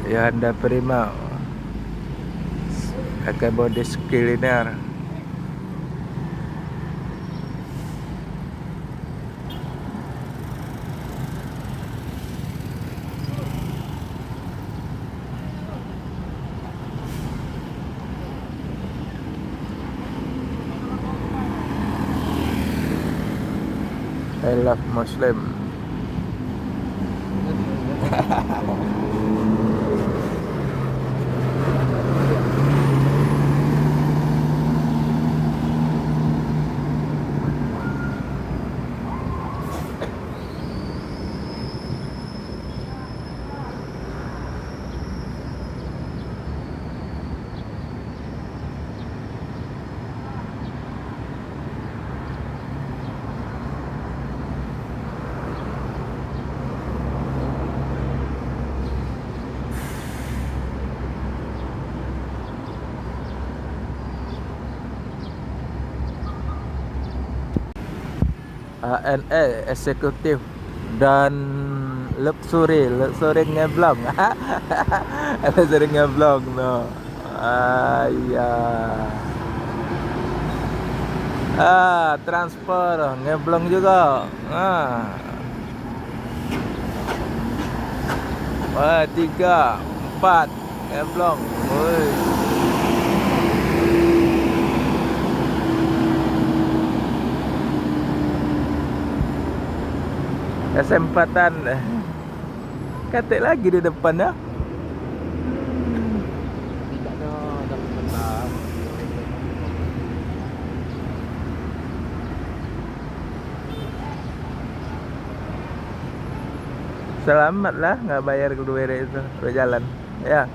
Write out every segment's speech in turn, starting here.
Ya Anda Prima pakai body kuliner. I love Muslim. ANE eksekutif dan luxury ngeblong. Luxury ngeblong no. Ya. Transfer ngeblong juga. Wah, 3, 4 ngeblong. Woi. Kesempatan katik lagi di depan ya. Tidak ada kesempatan. Selamat lah nggak bayar kedua itu berjalan ya.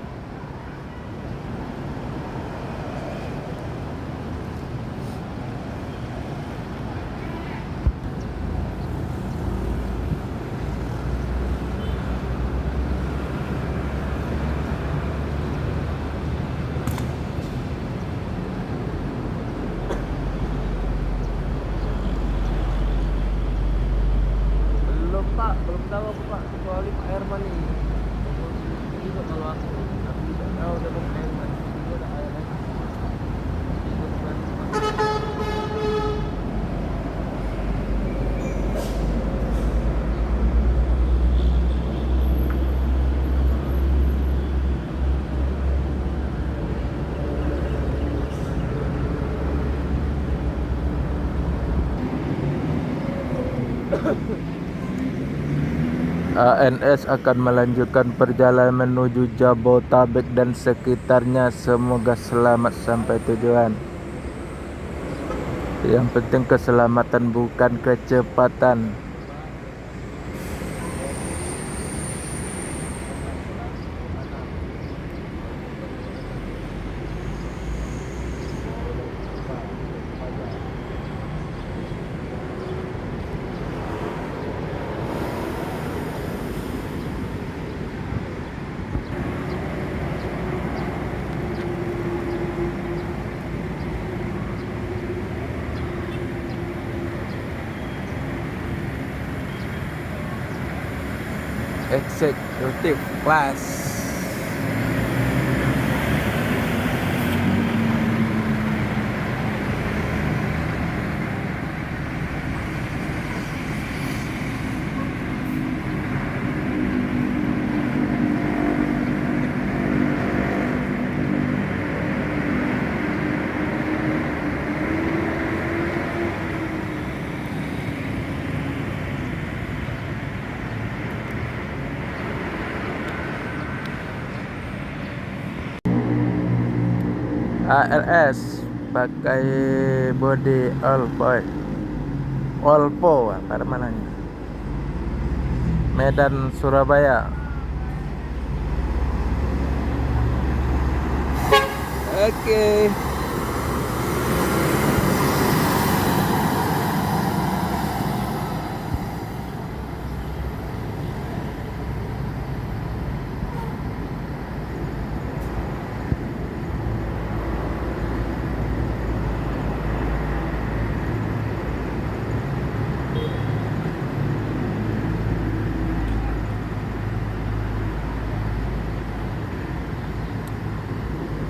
Belum Pak, belum tahu apa Pak, kecuali Pak Herman nih. Juga kalau aku tidak tahu dari Pak Herman. Itu ada ALS. Itu bukan Pak. ANS akan melanjutkan perjalanan menuju Jabotabek dan sekitarnya. Semoga selamat sampai tujuan. Yang penting keselamatan bukan kecepatan. Executive class. ALS pakai body Olpo apa namanya, Medan Surabaya. Oke.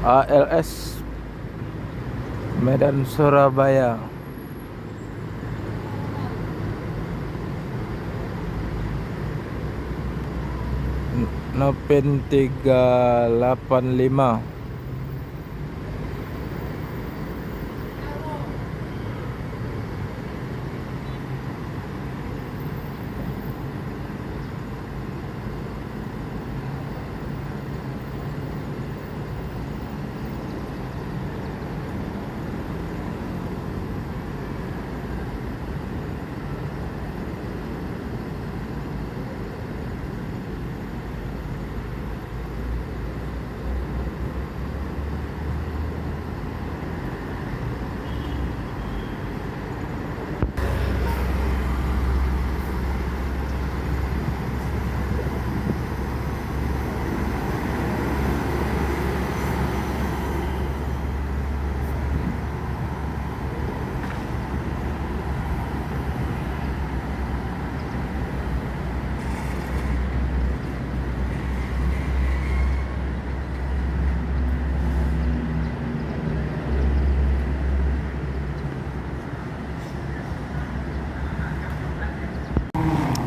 ALS Medan Surabaya. Nopin 385.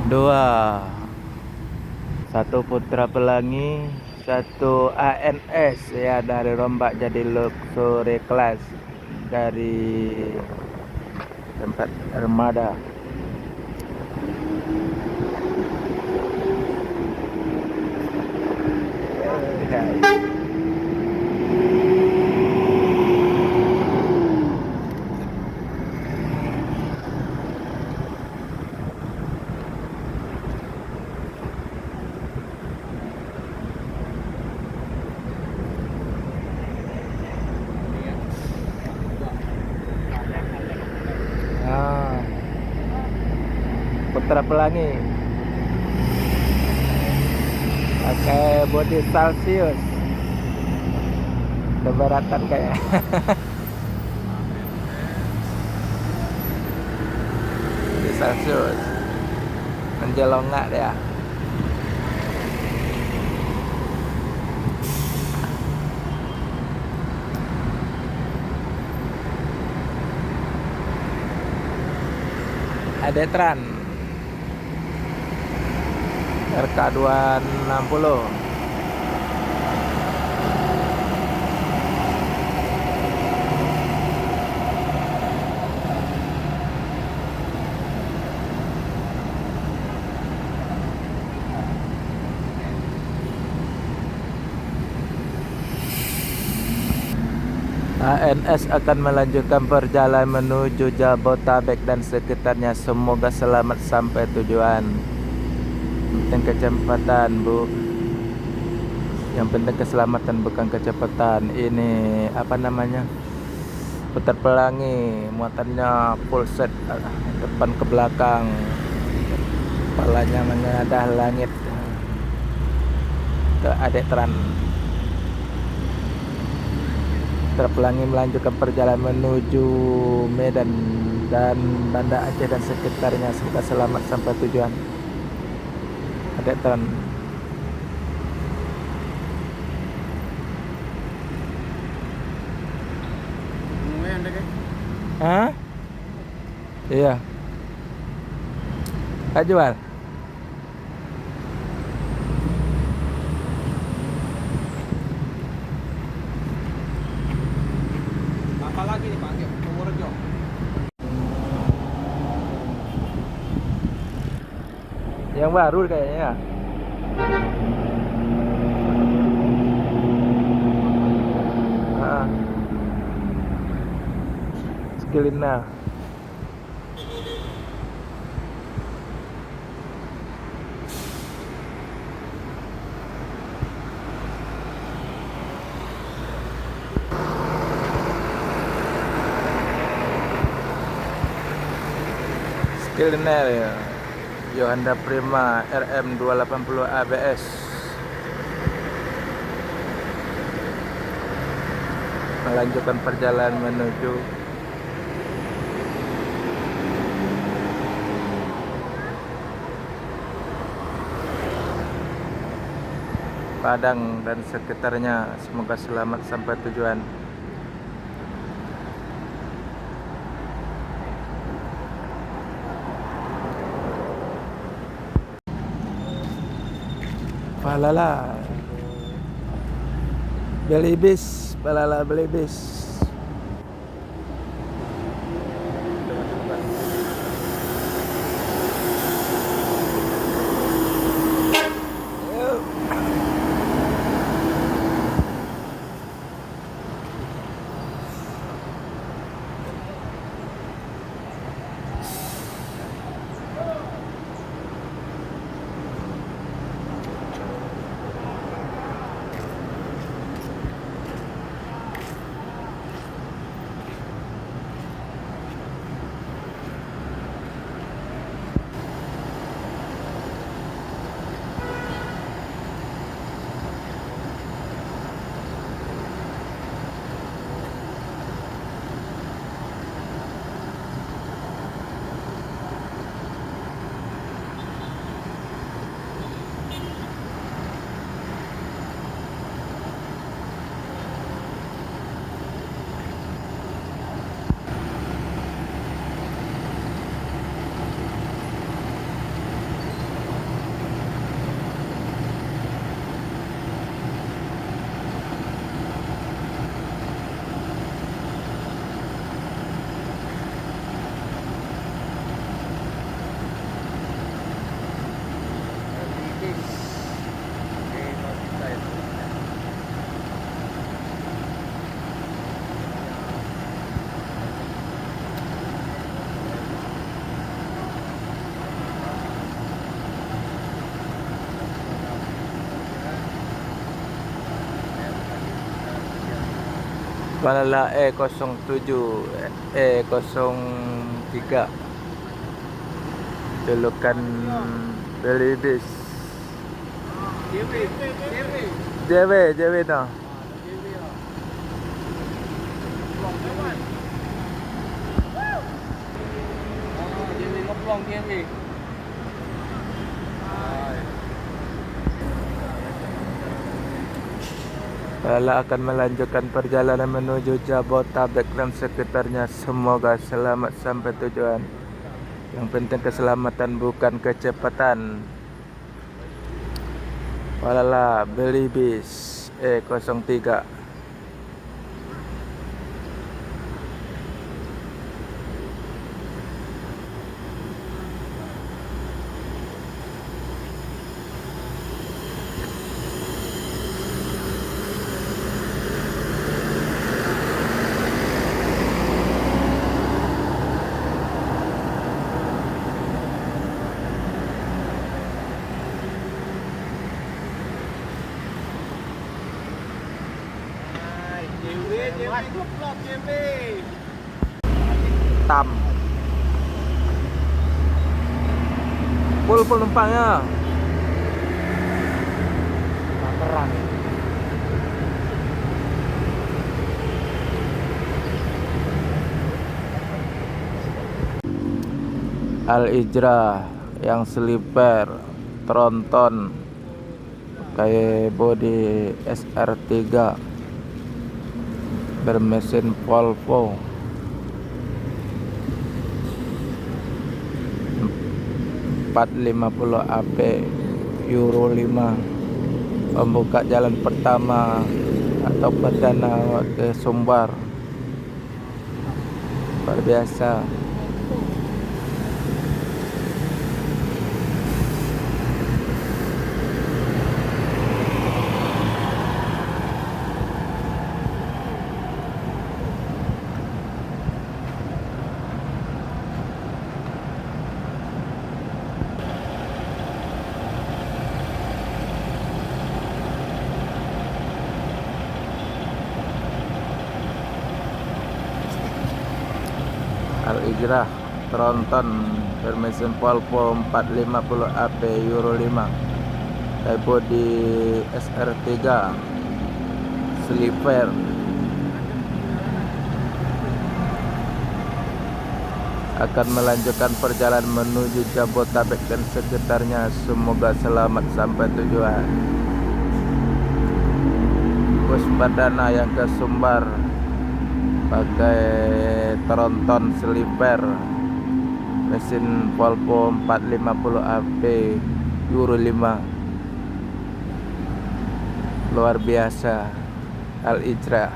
Dua, satu Putra Pelangi, satu ANS ya, dari Rombak jadi luxury class dari tempat armada. Ah, Putra Pelangi pakai body Celsius, keberatan kayak. Body Celsius menjelongak dia. Adetran RK260. ANS akan melanjutkan perjalanan menuju Jabotabek dan sekitarnya. Semoga selamat sampai tujuan. Penting kecepatan, Bu. Yang penting keselamatan, bukan kecepatan. Ini apa namanya? Putar Pelangi, muatannya full set, depan ke belakang. Kepalanya mengadah langit. Ke Adetran. Putra Pelangi melanjutkan perjalanan menuju Medan dan Banda Aceh dan sekitarnya. Semoga selamat sampai tujuan. Adetran. Hah? Iya. Kak jual. Apa lagi nih Pak? Purworejo. Yang baru kayaknya ya. Ah. Skilina. Skilina ya. Yohanda Prima RM280 ABS. Melanjutkan perjalanan menuju Padang dan sekitarnya. Semoga selamat sampai tujuan. Palala Belibis, palala belibis. Palala E07 E03 julukan Belibis. JW no. Palala akan melanjutkan perjalanan menuju Jabotabek dan sekitarnya. Semoga selamat sampai tujuan. Yang penting keselamatan, bukan kecepatan. Palala Belibis E03. Tam full penumpangnya. Terang. Al-Ijrah yang sleeper tronton kayak body SR3 bermesin Volvo 450 AP Euro 5, pembuka jalan pertama atau perdana ke Sumbar. Luar biasa. Al-Ijrah tronton bermesin Volvo 450 AP Euro 5, kayak body SR3 sleeper. Akan melanjutkan perjalanan menuju Jabotabek dan sekitarnya. Semoga selamat sampai tujuan. bus perdana yang ke Sumbar pakai tronton sliper mesin Volvo 450 AP Euro 5, luar biasa. Al Ijra.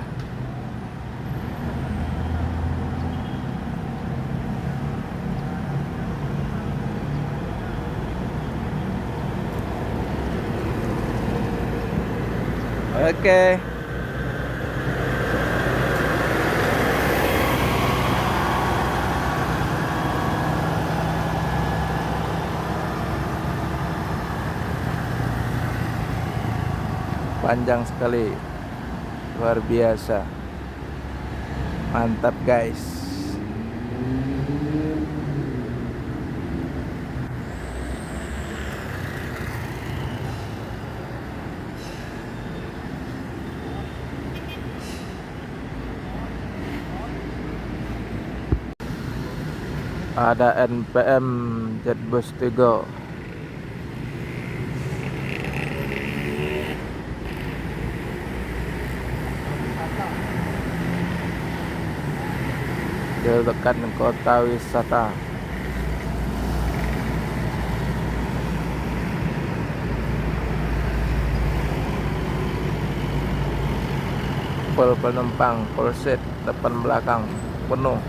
Oke. Panjang sekali, luar biasa, mantap guys. Ada NPM Jetbus Tigo. Dekat kota wisata. Full penumpang, full seat, depan belakang penuh.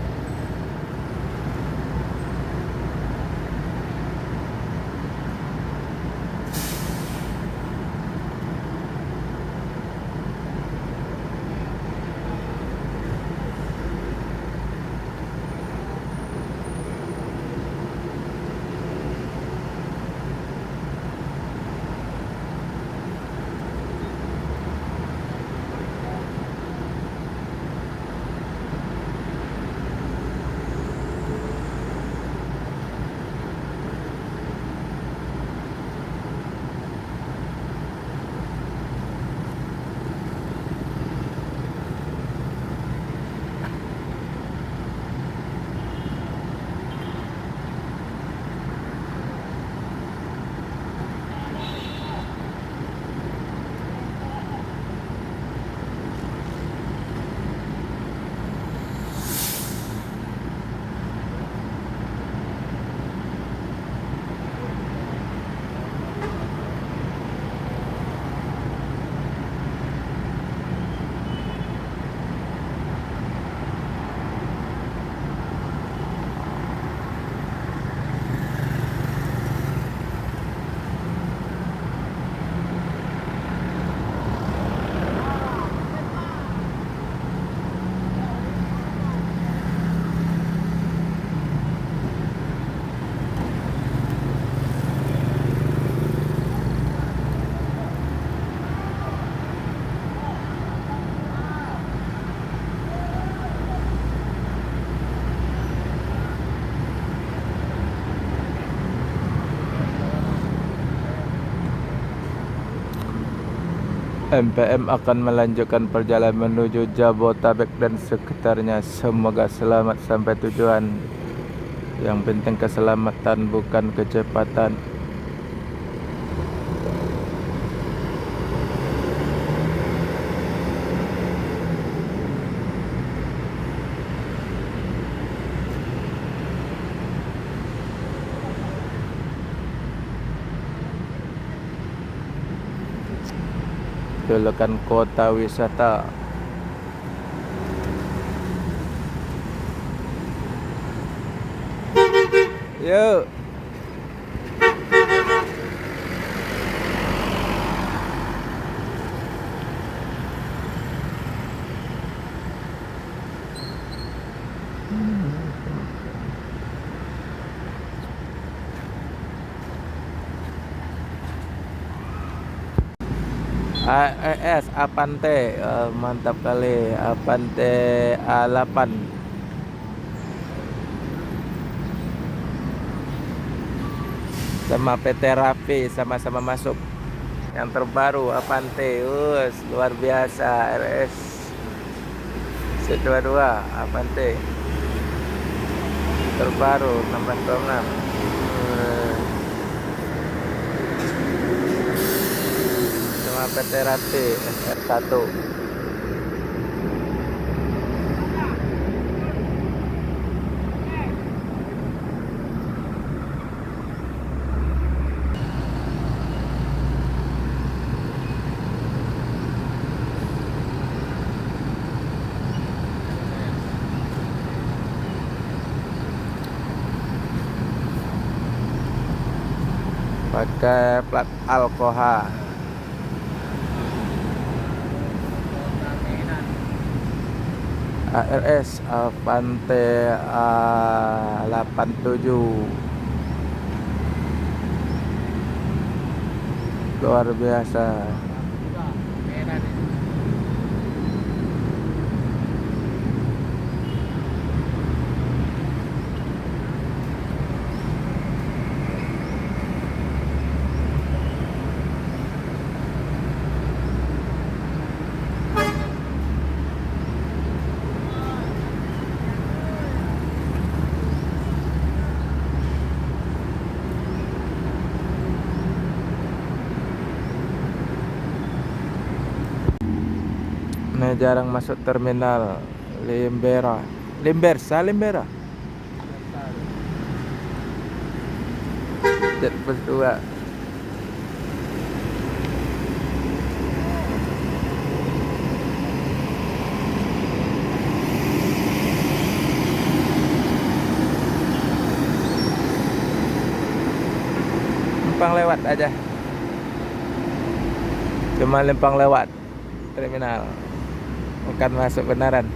MPM akan melanjutkan perjalanan menuju Jabotabek dan sekitarnya. Semoga selamat sampai tujuan. Yang penting keselamatan, bukan kecepatan. Julukan kota wisata. Yuk. AES Avante, mantap kali. Avante A8. Sama PT Rafi sama-sama masuk. Yang terbaru Avante, luar biasa. RS C22 Avante terbaru 626. PT Rapi SR1. pakai plat Alcoa. Kota Medan. ARS Avante A87 luar biasa. Juga Medan ini. Ini jarang masuk terminal Limbera. Limbera. Jet bus 2. Lempang lewat aja. Cuma lempang lewat terminal. Bukan masuk beneran.